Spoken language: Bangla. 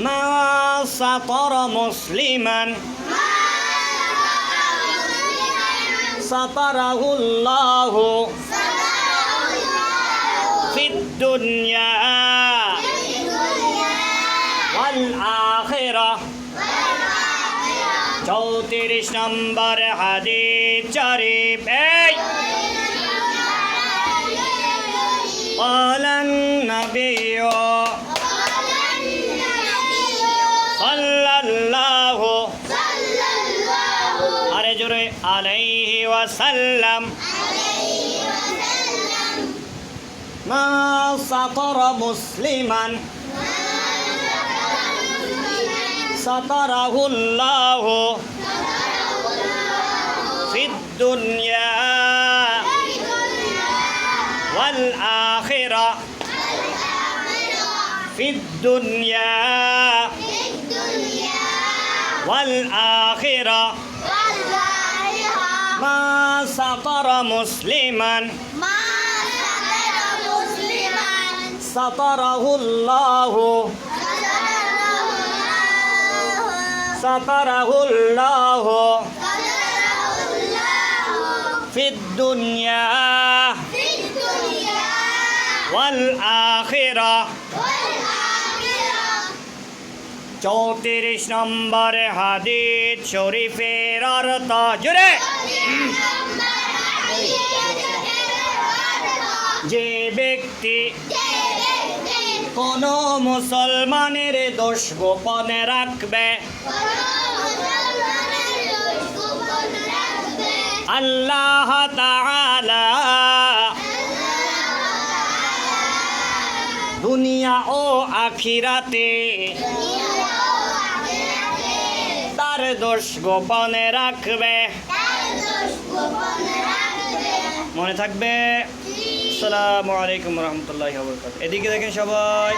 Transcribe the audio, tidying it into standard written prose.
মা সাতারা মুসলিমান সাতারাহুল্লাহু ফিদ দুনিয়া ওয়াল আখিরাহ। 34 নম্বর হাদিস শরীফ। এই قال النبي صلى الله عليه وسلم ما سطر مسلما سطره الله في الدنيا والآخرة في الدنيا والآخرة ما سطر مسلما سطره الله سطره الله في الدنيا والآخرة। 34 নম্বর হাদিস শরীফের অর্থ জুড়ে যে ব্যক্তি কোন মুসলমানের দোষ গোপনে রাখবে আল্লাহ তাআলা দুনিয়া ও আখিরাতে তার দোষ গোপনে রাখবে। মনে থাকবে। আসসালামু আলাইকুম ওয়া রাহমাতুল্লাহি ওয়া বারাকাতুহু। এদিকে দেখেন সবাই।